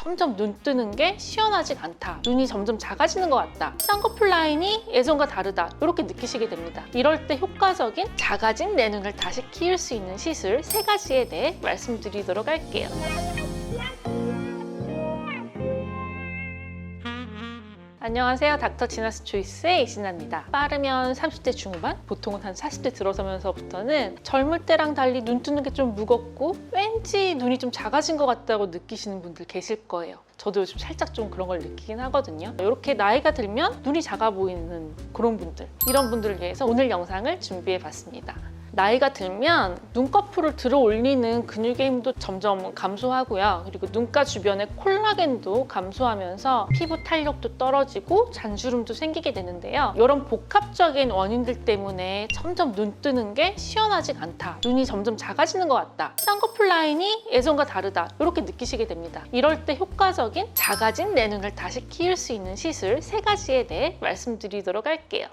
점점 눈 뜨는 게 시원하지 않다. 눈이 점점 작아지는 것 같다. 쌍꺼풀 라인이 예전과 다르다. 이렇게 느끼시게 됩니다. 이럴 때 효과적인 작아진 내 눈을 다시 키울 수 있는 시술 3가지에 대해 말씀드리도록 할게요. 안녕하세요. 닥터 지나스 초이스의 이신아입니다. 빠르면 30대 중후반, 보통은 한 40대 들어서면서부터는 젊을 때랑 달리 눈 뜨는 게 좀 무겁고 왠지 눈이 좀 작아진 것 같다고 느끼시는 분들 계실 거예요. 저도 요즘 살짝 좀 그런 걸 느끼긴 하거든요. 이렇게 나이가 들면 눈이 작아 보이는 그런 분들, 이런 분들을 위해서 오늘 영상을 준비해봤습니다. 나이가 들면 눈꺼풀을 들어 올리는 근육의 힘도 점점 감소하고요. 그리고 눈가 주변의 콜라겐도 감소하면서 피부 탄력도 떨어지고 잔주름도 생기게 되는데요. 이런 복합적인 원인들 때문에 점점 눈 뜨는 게 시원하지 않다. 눈이 점점 작아지는 것 같다. 쌍꺼풀 라인이 예전과 다르다. 이렇게 느끼시게 됩니다. 이럴 때 효과적인 작아진 내 눈을 다시 키울 수 있는 시술 3가지에 대해 말씀드리도록 할게요.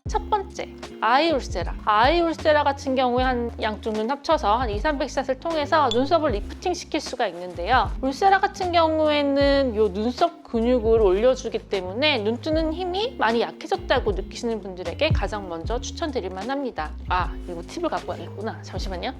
첫 번째, 아이 울세라. 아이 울세라 같은 경우에 한 양쪽 눈 합쳐서 한 200~300샷을 통해서 눈썹을 리프팅 시킬 수가 있는데요. 울세라 같은 경우에는 이 눈썹 근육을 올려주기 때문에 눈 뜨는 힘이 많이 약해졌다고 느끼시는 분들에게 가장 먼저 추천드릴 만합니다. 아, 이거 팁을 갖고 와야겠구나. 잠시만요.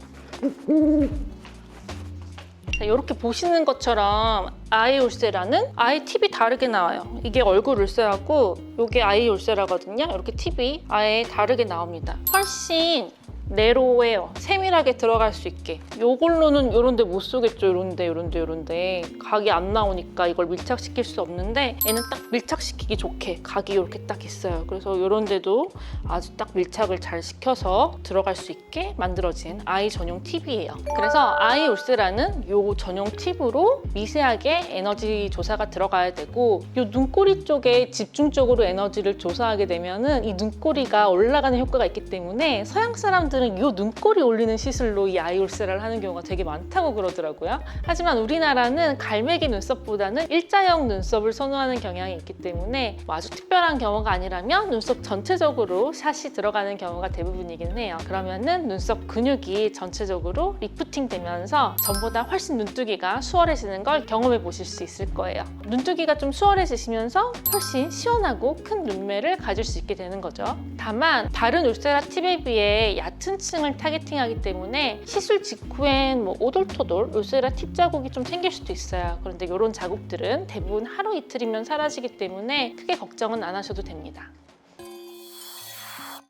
이렇게 보시는 것처럼 아이 울세라는 아예 팁이 다르게 나와요. 이게 얼굴 울세라고 이게 아이 울세라거든요. 이렇게 팁이 아예 다르게 나옵니다. 훨씬 내로웨어, 세밀하게 들어갈 수 있게. 이걸로는 이런데 못 쏘겠죠. 이런데 각이 안 나오니까 이걸 밀착시킬 수 없는데 얘는 딱 밀착시키기 좋게 각이 이렇게 딱 있어요. 그래서 이런데도 아주 딱 밀착을 잘 시켜서 들어갈 수 있게 만들어진 아이 전용 팁이에요. 그래서 아이 울세라는 이 전용 팁으로 미세하게 에너지 조사가 들어가야 되고 이 눈꼬리 쪽에 집중적으로 에너지를 조사하게 되면은 이 눈꼬리가 올라가는 효과가 있기 때문에 서양 사람들은 이 눈꼬리 올리는 시술로 이 아이 울세라를 하는 경우가 되게 많다고 그러더라고요. 하지만 우리나라는 갈매기 눈썹보다는 일자형 눈썹을 선호하는 경향이 있기 때문에 아주 특별한 경우가 아니라면 눈썹 전체적으로 샷이 들어가는 경우가 대부분이긴 해요. 그러면은 눈썹 근육이 전체적으로 리프팅 되면서 전보다 훨씬 눈뜨기가 수월해지는 걸 경험해 보실 수 있을 거예요. 눈뜨기가 좀 수월해지시면서 훨씬 시원하고 큰 눈매를 가질 수 있게 되는 거죠. 다만 다른 울세라 팁에 비해 얕은 층을 타겟팅하기 때문에 시술 직후엔 오돌토돌 울세라 팁 자국이 좀 생길 수도 있어요. 그런데 이런 자국들은 대부분 하루 이틀이면 사라지기 때문에 크게 걱정은 안 하셔도 됩니다.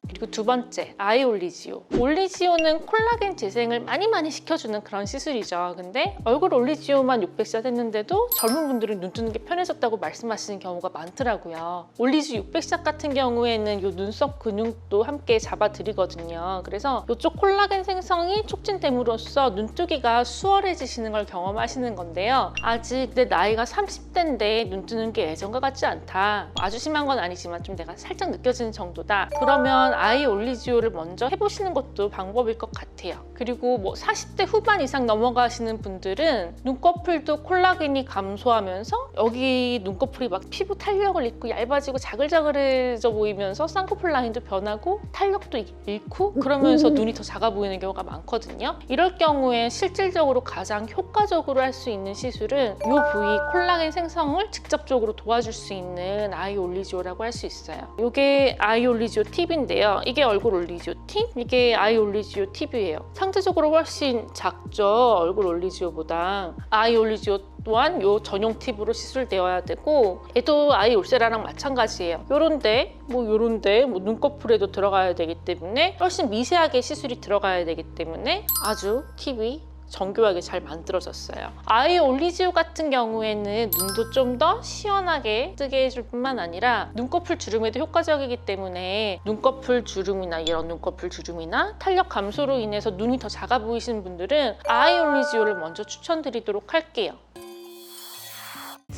그리고 두 번째, 아이 올리지오. 올리지오는 콜라겐 재생을 많이 시켜주는 그런 시술이죠. 근데 얼굴 올리지오만 600샷 했는데도 젊은 분들은 눈 뜨는 게 편해졌다고 말씀하시는 경우가 많더라고요. 올리지오 600샷 같은 경우에는 이 눈썹 근육도 함께 잡아드리거든요. 그래서 이쪽 콜라겐 생성이 촉진됨으로써 눈뜨기가 수월해지시는 걸 경험하시는 건데요. 아직 내 나이가 30대인데 눈 뜨는 게 예전과 같지 않다. 아주 심한 건 아니지만 좀 내가 살짝 느껴지는 정도다. 그러면 아이 올리지오를 먼저 해보시는 것도 방법일 것 같아요. 그리고 40대 후반 이상 넘어가시는 분들은 눈꺼풀도 콜라겐이 감소하면서 여기 눈꺼풀이 막 피부 탄력을 잃고 얇아지고 자글자글해져 보이면서 쌍꺼풀 라인도 변하고 탄력도 잃고 그러면서 눈이 더 작아 보이는 경우가 많거든요. 이럴 경우에 실질적으로 가장 효과적으로 할 수 있는 시술은 이 부위 콜라겐 생성을 직접적으로 도와줄 수 있는 아이 올리지오라고 할 수 있어요. 이게 아이 올리지오 팁인데요. 이게 얼굴 올리지오 팁, 이게 아이 올리지오 팁이에요. 상대적으로 훨씬 작죠, 얼굴 올리지오보다. 아이 올리지오 또한 이 전용 팁으로 시술되어야 되고 얘도 아이 울세라랑 마찬가지예요. 요런데 눈꺼풀에도 들어가야 되기 때문에 훨씬 미세하게 시술이 들어가야 되기 때문에 아주 팁이 정교하게 잘 만들어졌어요. 아이 올리지오 같은 경우에는 눈도 좀 더 시원하게 뜨게 해줄 뿐만 아니라 눈꺼풀 주름에도 효과적이기 때문에 눈꺼풀 주름이나 이런 눈꺼풀 주름이나 탄력 감소로 인해서 눈이 더 작아 보이시는 분들은 아이 올리지오를 먼저 추천드리도록 할게요.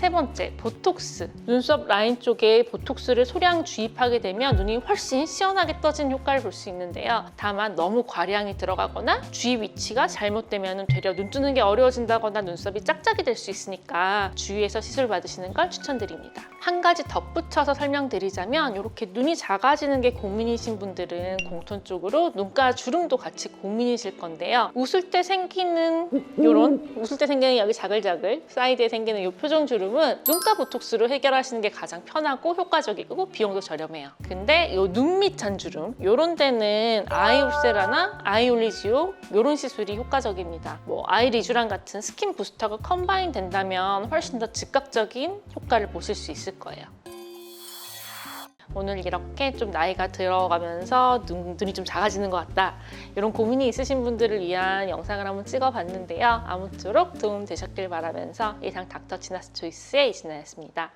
세 번째, 보톡스. 눈썹 라인 쪽에 보톡스를 소량 주입하게 되면 눈이 훨씬 시원하게 떠진 효과를 볼 수 있는데요. 다만 너무 과량이 들어가거나 주입 위치가 잘못되면 되려 눈 뜨는 게 어려워진다거나 눈썹이 짝짝이 될 수 있으니까 주의해서 시술 받으시는 걸 추천드립니다. 한 가지 덧붙여서 설명드리자면 이렇게 눈이 작아지는 게 고민이신 분들은 공톤 쪽으로 눈가 주름도 같이 고민이실 건데요. 웃을 때 생기는 여기 자글자글 사이드에 생기는 이 표정 주름은 눈가 보톡스로 해결하시는 게 가장 편하고 효과적이고 비용도 저렴해요. 근데 이 눈 밑 잔주름 이런 데는 아이올세라나 아이올리지오 이런 시술이 효과적입니다. 뭐 아이리쥬란 같은 스킨 부스터가 컴바인 된다면 훨씬 더 즉각적인 효과를 보실 수 있을 거예요. 오늘 이렇게 좀 나이가 들어가면서 눈이 좀 작아지는 것 같다, 이런 고민이 있으신 분들을 위한 영상을 한번 찍어봤는데요. 아무쪼록 도움 되셨길 바라면서 이상 닥터 치나스 초이스의 이진아였습니다.